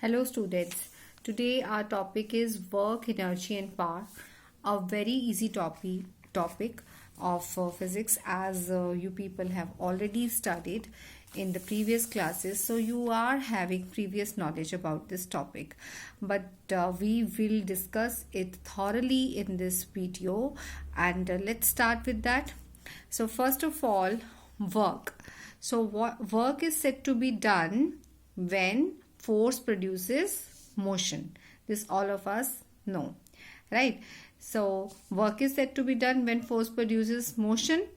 Hello students. Today our topic is work, energy and power. A very easy topic of physics as you people have already studied in the previous classes. So you are having previous knowledge about this topic. But we will discuss it thoroughly in this video and let's start with that. So first of all, work. So what work is said to be done when force produces motion. This all of us know, right? So work is said to be done when force produces motion.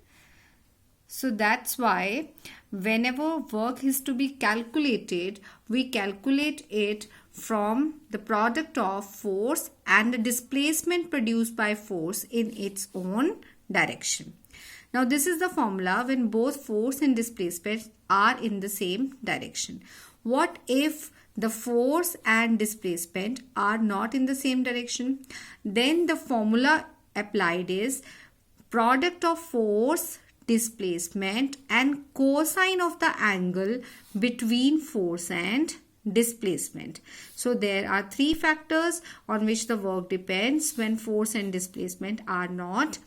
So that's why whenever work is to be calculated, we calculate it from the product of force and the displacement produced by force in its own direction. Now this is the formula when both force and displacement are in the same direction. What if the force and displacement are not in the same direction? Then the formula applied is product of force, displacement and cosine of the angle between force and displacement. So there are three factors on which the work depends when force and displacement are not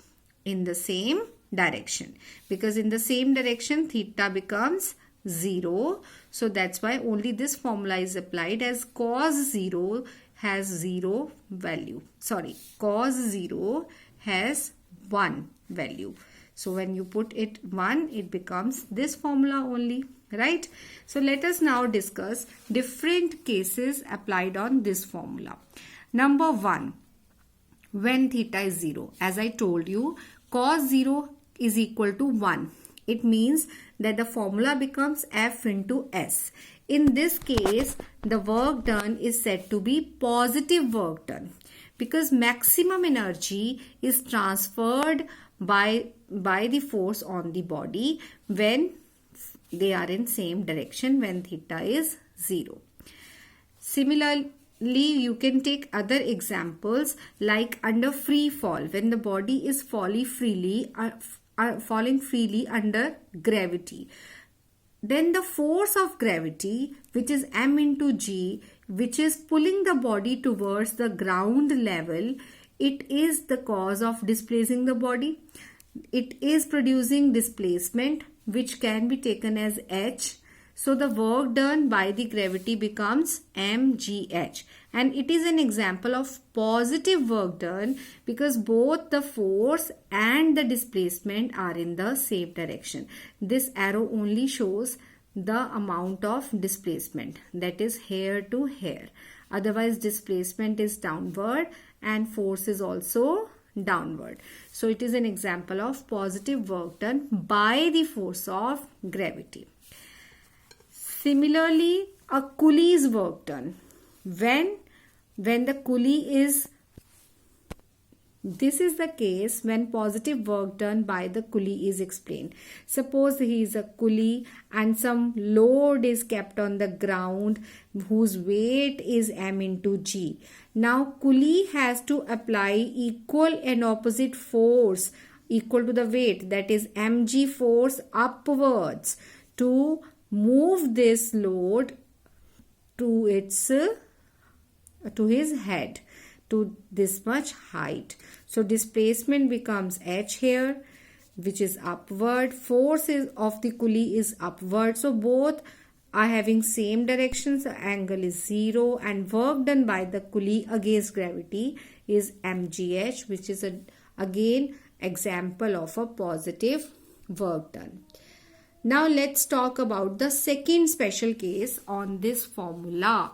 in the same direction, because in the same direction theta becomes 0. So that's why only this formula is applied, as cos 0 has 0 value. Sorry, cos 0 has 1 value. So when you put it 1, it becomes this formula only, right? So let us now discuss different cases applied on this formula. Number 1, when theta is 0. As I told you, cos 0 is equal to 1. It means that the formula becomes F into S. In this case, the work done is said to be positive work done, because maximum energy is transferred by the force on the body when they are in same direction, when theta is 0. Similarly, you can take other examples like under free fall, when the body is falling freely under gravity. Then the force of gravity, which is m into g, which is pulling the body towards the ground level, it is the cause of displacing the body. It is producing displacement, which can be taken as h. So the work done by the gravity becomes mgh, and it is an example of positive work done because both the force and the displacement are in the same direction. This arrow only shows the amount of displacement, that is hair to hair. Otherwise displacement is downward and force is also downward. So it is an example of positive work done by the force of gravity. Similarly, a pulley's work done. When the pulley is, this is the case when positive work done by the pulley is explained. Suppose he is a pulley and some load is kept on the ground whose weight is m into g. Now pulley has to apply equal and opposite force equal to the weight, that is mg force upwards, to move this load to his head, to this much height. So displacement becomes h here, which is upward. Force of the pulley is upward. So both are having same directions. The angle is 0, and work done by the pulley against gravity is mgh, which is again example of a positive work done. Now let's talk about the second special case on this formula,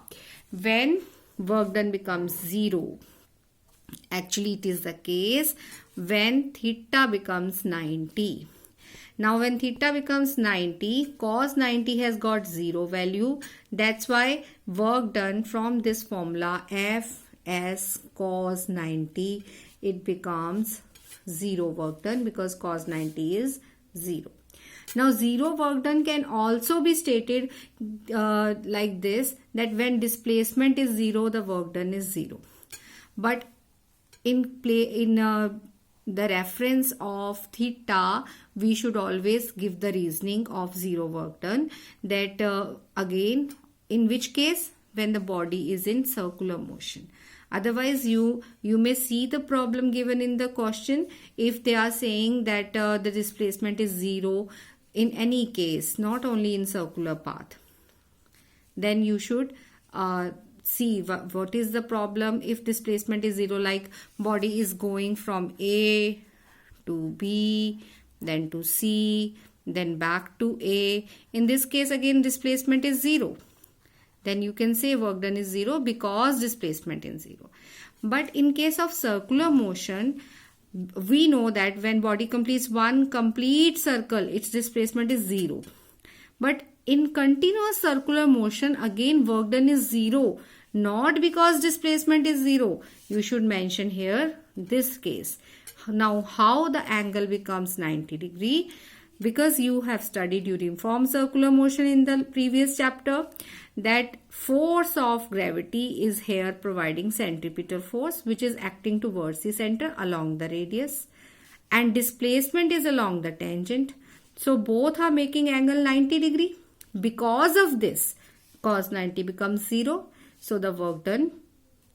when work done becomes 0. Actually, it is the case when theta becomes 90. Now when theta becomes 90, cos 90 has got 0 value. That's why work done from this formula F S cos 90, it becomes 0 work done, because cos 90 is 0. Now 0 work done can also be stated like this, that when displacement is 0, the work done is 0. But in the reference of theta, we should always give the reasoning of 0 work done, that again, in which case when the body is in circular motion. Otherwise, you may see the problem given in the question if they are saying that the displacement is 0 in any case, not only in circular path. Then you should see what is the problem if displacement is 0, like body is going from A to B, then to C, then back to A. In this case, again, displacement is 0. Then you can say work done is 0 because displacement is 0. But in case of circular motion, we know that when body completes one complete circle, its displacement is 0. But in continuous circular motion, again work done is 0, not because displacement is 0. You should mention here this case. Now, how the angle becomes 90 degree? Because you have studied uniform circular motion in the previous chapter, that force of gravity is here providing centripetal force, which is acting towards the center along the radius, and displacement is along the tangent. So both are making angle 90 degree. Because of this, cos 90 becomes 0. So the work done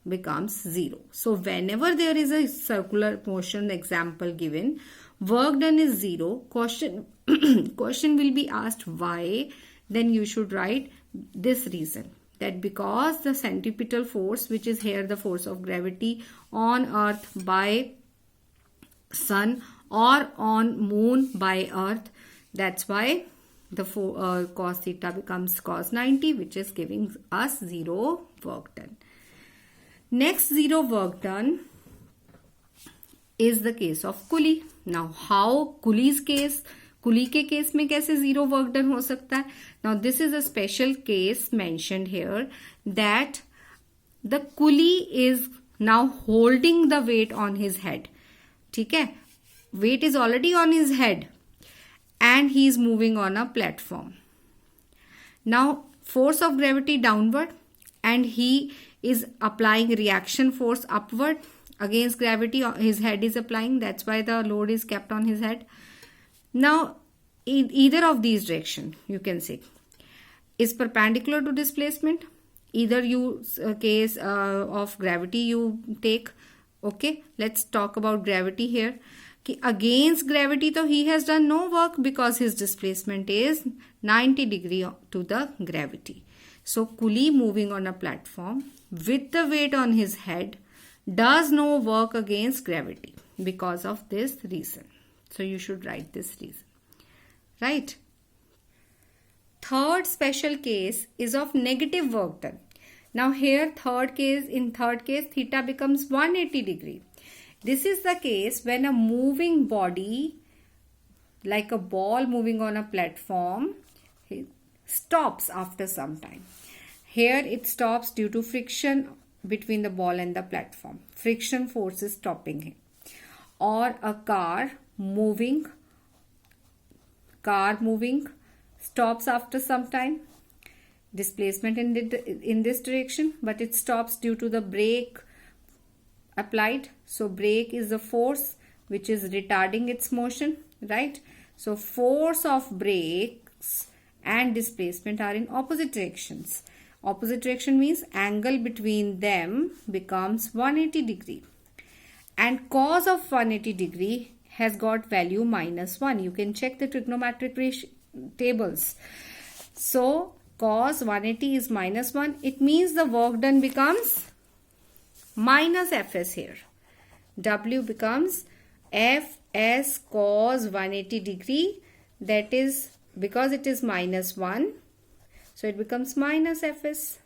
becomes 0. So whenever there is a circular motion example given, work done is 0. Question will be asked why. Then you should write this reason, that because the centripetal force, which is here the force of gravity on earth by sun or on moon by earth, that's why the cos theta becomes cos 90, which is giving us 0 work done. Next 0 work done is the case of Quli. Now how कुली's case, कुली के case में कैसे 0 work done हो सकता है? Now this is a special case mentioned here, that the Quli is now holding the weight on his head. ठीक है, weight is already on his head and he is moving on a platform. Now force of gravity downward and he is applying reaction force upward against gravity his head is applying. That's why the load is kept on his head. Now in either of these direction, you can say, is perpendicular to displacement. Either you case of gravity you take. Okay, let's talk about gravity here. Against gravity, though, he has done no work because his displacement is 90 degree to the gravity. So Kuli moving on a platform with the weight on his head does no work against gravity because of this reason. So you should write this reason. Right? Third special case is of negative work done. Now here in third case theta becomes 180 degree. This is the case when a moving body, like a ball moving on a platform, stops after some time. Here it stops due to friction between the ball and the platform. Friction force is stopping him. Or a car moving stops after some time. Displacement in this direction, but it stops due to the brake applied. So brake is the force which is retarding its motion, right? So force of brakes and displacement are in opposite directions. Opposite direction means angle between them becomes 180 degree. And cos of 180 degree has got value -1. You can check the trigonometric tables. So cos 180 is -1. It means the work done becomes minus Fs here. W becomes Fs cos 180 degree. That is because it is -1. So it becomes minus Fs.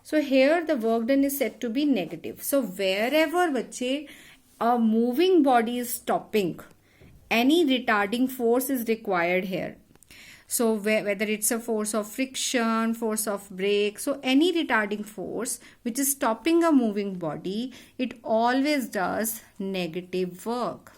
So here the work done is said to be negative. So wherever बच्चे a moving body is stopping, any retarding force is required here. So whether it's a force of friction, force of brake, so any retarding force which is stopping a moving body, it always does negative work.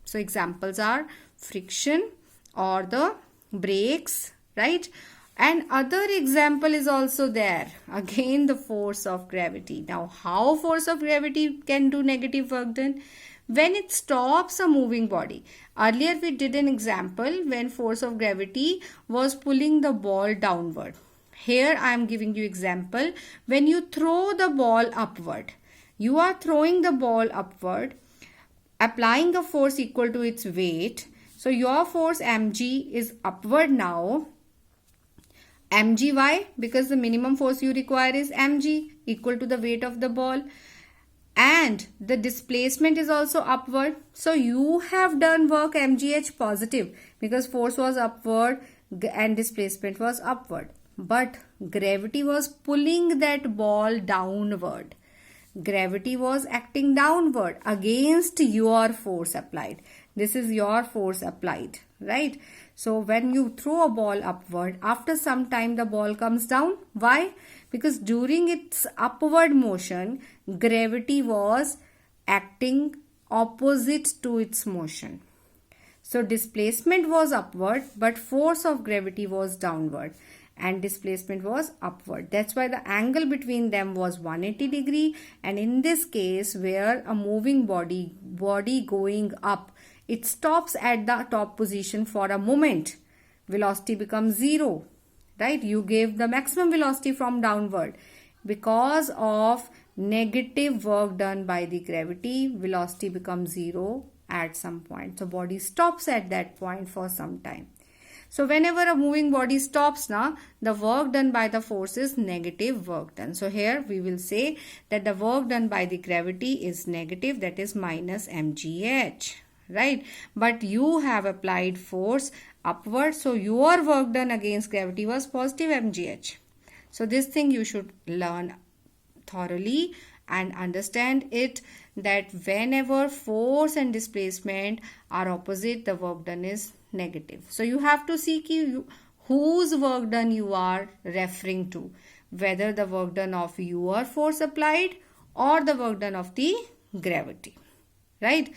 So examples are friction or the brakes, right? And other example is also there. Again, the force of gravity. Now, how force of gravity can do negative work done? When it stops a moving body. Earlier we did an example when force of gravity was pulling the ball downward. Here I am giving you example. When you throw the ball upward, you are throwing the ball upward, applying a force equal to its weight. So your force mg is upward now. Mg, why? Because the minimum force you require is mg, equal to the weight of the ball. And the displacement is also upward. So you have done work mgh positive because force was upward and displacement was upward. But gravity was pulling that ball downward. Gravity was acting downward against your force applied. This is your force applied, right? So when you throw a ball upward, after some time the ball comes down. Why? Because during its upward motion, gravity was acting opposite to its motion. So displacement was upward, but force of gravity was downward and displacement was upward. That's why the angle between them was 180 degree. And in this case, where a moving body going up, it stops at the top position for a moment. Velocity becomes 0, right? You gave the maximum velocity from downward. Because of negative work done by the gravity, velocity becomes 0 at some point. So body stops at that point for some time. So whenever a moving body stops now, the work done by the force is negative work done. So here we will say that the work done by the gravity is negative, that is minus mgh, right? But you have applied force upward, so your work done against gravity was positive mgh. So this thing you should learn thoroughly and understand it, that whenever force and displacement are opposite, the work done is negative. So you have to see whose work done you are referring to, whether the work done of your force applied or the work done of the gravity, right?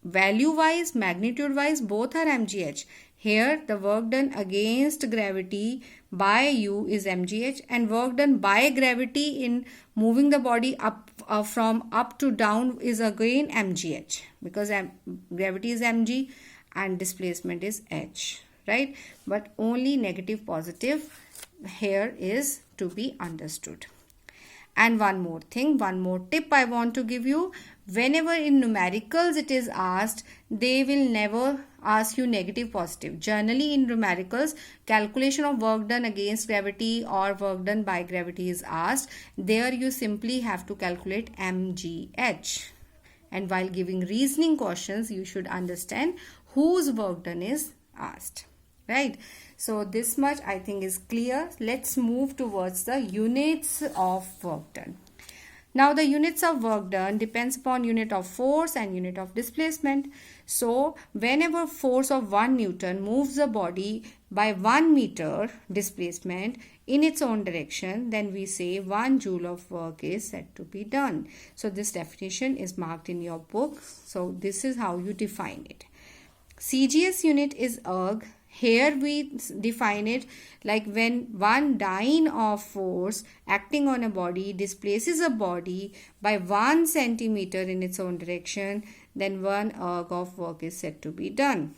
Value wise, magnitude wise, both are mgh. Here the work done against gravity by you is mgh, and work done by gravity in moving the body up from up to down is again mgh, because gravity is mg and displacement is h, right? But only negative positive here is to be understood. And one more thing, one more tip I want to give you. Whenever in numericals it is asked, they will never ask you negative positive. Generally in numericals, calculation of work done against gravity or work done by gravity is asked. There you simply have to calculate mgh. And while giving reasoning questions, you should understand whose work done is asked, right? So this much I think is clear. Let's move towards the units of work done. Now the units of work done depends upon unit of force and unit of displacement. So whenever force of 1 Newton moves the body by 1 meter displacement in its own direction, then we say 1 joule of work is said to be done. So this definition is marked in your book. So this is how you define it. CGS unit is erg. Here we define it like when one dyne of force acting on a body displaces a body by 1 centimeter in its own direction, then 1 erg of work is said to be done.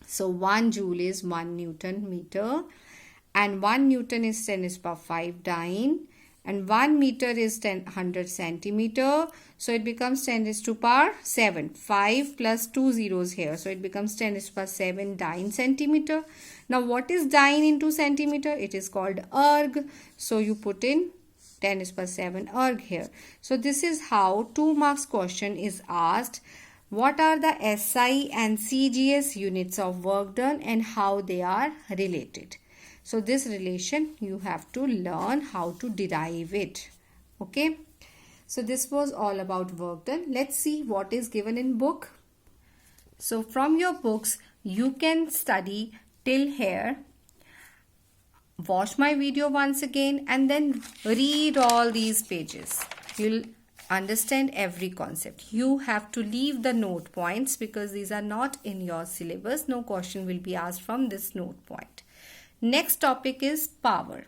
So 1 joule is 1 Newton meter, and 1 Newton is 10 to the power 5 dyne, and 1 meter is 100 centimeter. So it becomes 10 to the power 7. 5 plus 2 zeros here. So it becomes 10 to the power 7 dyne centimeter. Now what is dyne into centimeter? It is called erg. So you put in 10 to the power 7 erg here. So this is how 2 marks question is asked. What are the SI and CGS units of work done and how they are related? So this relation you have to learn how to derive it. Okay. So this was all about work done. Let's see what is given in book. So from your books you can study till here. Watch my video once again and then read all these pages. You'll understand every concept. You have to leave the note points because these are not in your syllabus. No question will be asked from this note point. Next topic is power.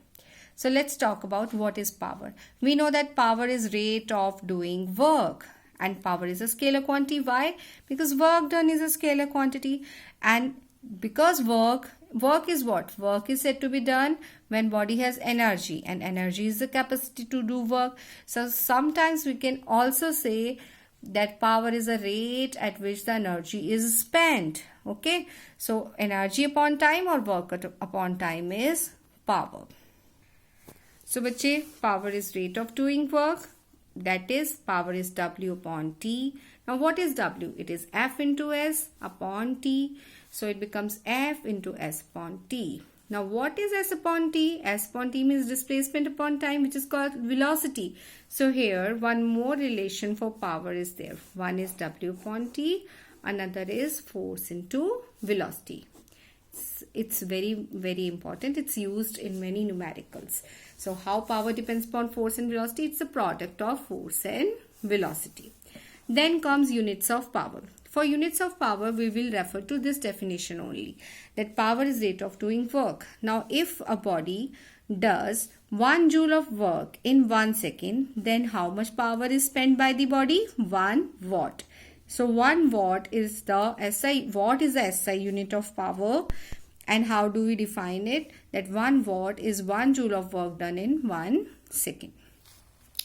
So let's talk about what is power. We know that power is rate of doing work, and power is a scalar quantity. Why? Because work done is a scalar quantity, and because work work is what? Work is said to be done when body has energy, and energy is the capacity to do work. So sometimes we can also say that power is a rate at which the energy is spent. Okay, so energy upon time or work upon time is power. So बच्चे, power is rate of doing work, that is power is W upon T. Now what is W? It is F into S upon T. So it becomes F into S upon T. Now what is S upon T? S upon T means displacement upon time, which is called velocity. So here one more relation for power is there. One is W upon T, another is force into velocity. It's very, very important. It's used in many numericals. So how power depends upon force and velocity? It's a product of force and velocity. Then comes units of power. For units of power, we will refer to this definition only, that power is rate of doing work. Now, if a body does 1 joule of work in 1 second, then how much power is spent by the body? 1 watt. So 1 watt is the SI. Watt is the SI unit of power. And how do we define it? That 1 watt is 1 joule of work done in 1 second.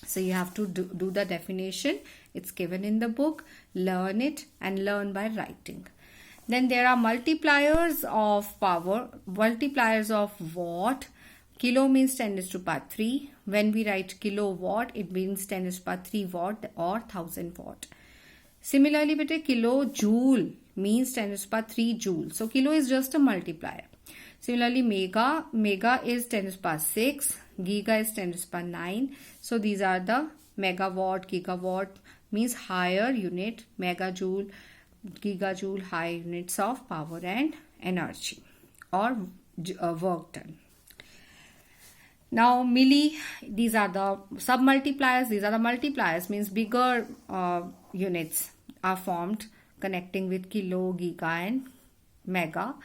So you have to do the definition. It's given in the book. Learn it and learn by writing. Then there are multipliers of power. Multipliers of watt. Kilo means 10 raised to power 3. When we write kilowatt, it means 10 raised to power 3 watt or 1000 watt. Similarly, beta, kilojoule means 10 raised to power 3 joule. So kilo is just a multiplier. Similarly, mega is 10 raised to power 6. Giga is 10 raised to power 9. So these are the megawatt, gigawatt means higher unit, megajoule, gigajoule, high units of power and energy or work done. Now milli, these are the sub-multipliers. These are the multipliers, means bigger units are formed connecting with kilo, giga and mega.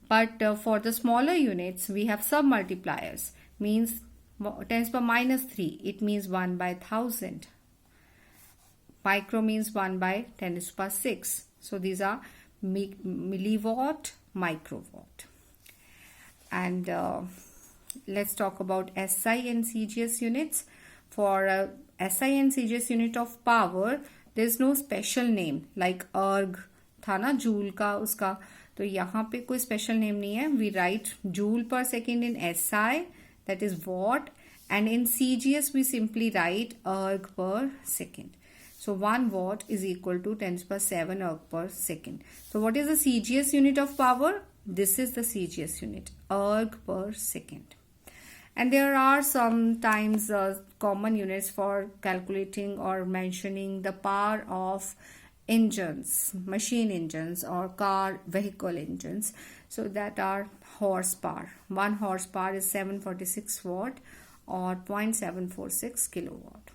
But for the smaller units, we have sub-multipliers, means 10 to the power minus 3. It means 1 by 1000. Micro means 1 by 10 to the power 6. So these are milliwatt, microwatt. And let's talk about SI and CGS units. For SI and CGS unit of power, there is no special name like erg था ना joule का उसका, तो यहाँ पे कोई special name नहीं है. We write joule per second in SI, that is watt, and in CGS we simply write erg per second. So 1 watt is equal to 10 to the power 7 erg per second. So what is the CGS unit of power? This is the CGS unit, erg per second. And there are sometimes common units for calculating or mentioning the power of engines, machine engines or car vehicle engines. So that are horsepower. 1 horsepower is 746 watt or 0.746 kilowatt.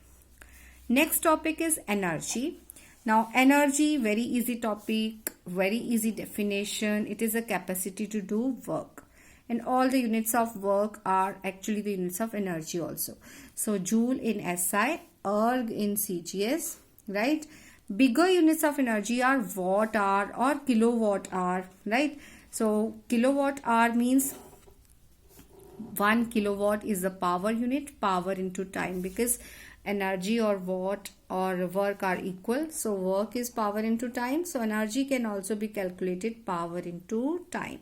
Next topic is energy. Now energy, very easy topic, very easy definition. It is a capacity to do work. And all the units of work are actually the units of energy also. So joule in SI, erg in CGS, right? Bigger units of energy are watt hour or kilowatt hour, right? So kilowatt hour means 1 kilowatt is the power unit, power into time, because energy or watt or work are equal. So work is power into time. So energy can also be calculated power into time.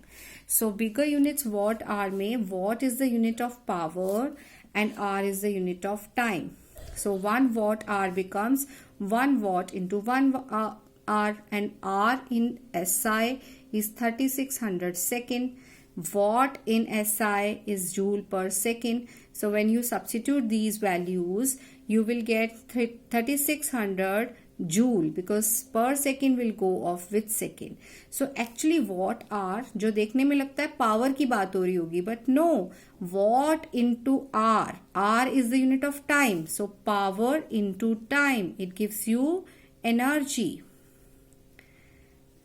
So bigger units watt hour mein, watt is the unit of power and hour is the unit of time. So 1 watt hour becomes 1 watt into 1 hour, and hour in SI is 3600 second. Watt in SI is joule per second. So when you substitute these values, you will get 3600 joule, because per second will go off with second. So actually watt hour जो देखने में लगता है power की बात हो रही होगी, but no, watt into hour. Hour is the unit of time. So power into time. It gives you energy.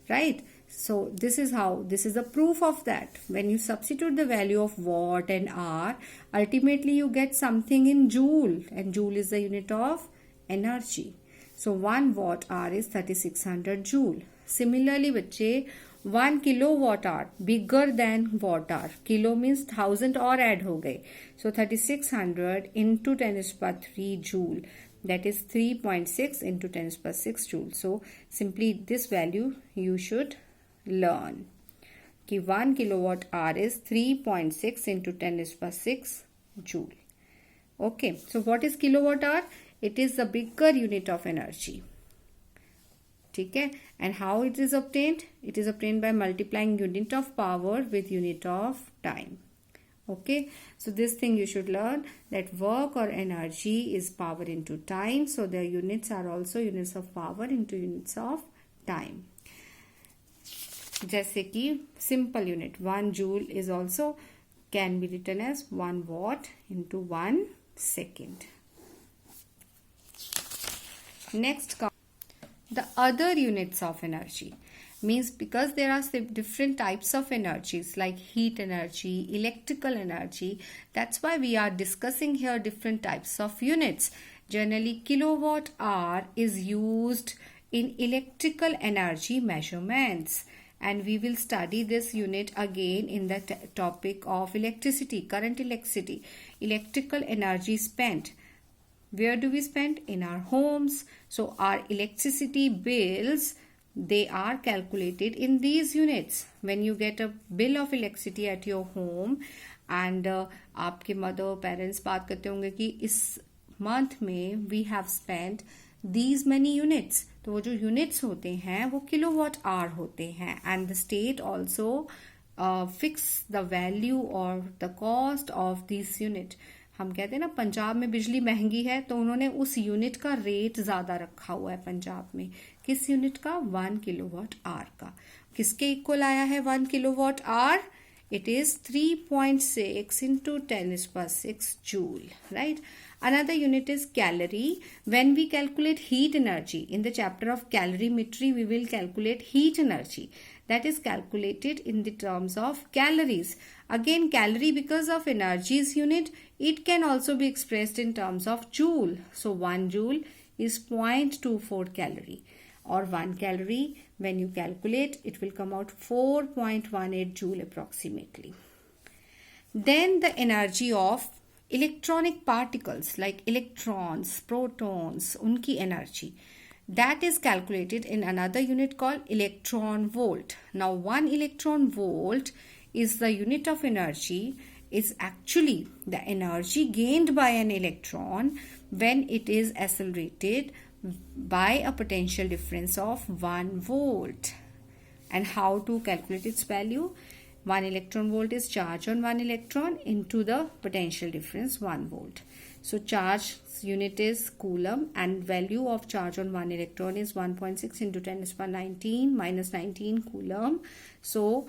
Right? So this is how, this is a proof of that. When you substitute the value of watt and hour, ultimately you get something in joule, and joule is the unit of energy. So 1 watt hour is 3600 joule. Similarly, बच्चे 1 kilowatt hour bigger than watt hour. Kilo means 1000 और add हो गए. So 3600 into 10 is per 3 joule. That is 3.6 into 10 is per 6 joule. So simply this value you should learn. कि 1 kilowatt hour is 3.6 into 10 is per 6 joule. Okay, so what is kilowatt hour? It is the bigger unit of energy. ठीक है, and how it is obtained? It is obtained by multiplying unit of power with unit of time. Okay, so this thing you should learn, that work or energy is power into time, so their units are also units of power into units of time. जैसे कि simple unit 1 joule is also can be written as 1 watt into 1 second. Next comes the other units of energy. Means because there are different types of energies like heat energy, electrical energy, that's why we are discussing here different types of units. Generally kilowatt hour is used in electrical energy measurements, and we will study this unit again in the topic of electricity, current electricity. Electrical energy spent, where do we spend? In our homes. So our electricity bills, they are calculated in these units. When you get a bill of electricity at your home and आपके mother parents बात करते होंगे कि इस month में we have spent these many units, तो वो जो units होते हैं वो kilowatt hour होते हैं. And the state also fix the value or the cost of this unit. हम कहते हैं ना पंजाब में बिजली महंगी है, तो उन्होंने उस यूनिट का रेट ज्यादा रखा हुआ है पंजाब में. किस यूनिट का? 1 किलोवाट आवर का. किसके इक्वल आया है 1 kilowatt hour? It is 3.6 into 10 is per 6 joule, right? Another unit is calorie. When we calculate heat energy, in the chapter of calorimetry, we will calculate heat energy. That is calculated in the terms of calories. Again, calorie, because of energy's unit, it can also be expressed in terms of joule. So 1 joule is 0.24 calorie. Or 1 calorie, when you calculate, it will come out 4.18 joule approximately. Then the energy of electronic particles like electrons, protons, unki energy, that is calculated in another unit called electron volt. Now 1 electron volt is the unit of energy, is actually the energy gained by an electron when it is accelerated by a potential difference of 1 volt. And how to calculate its value? 1 electron volt is charge on 1 electron into the potential difference 1 volt. So charge unit is coulomb, and value of charge on 1 electron is 1.6 into 10 is power 19 minus 19 coulomb. So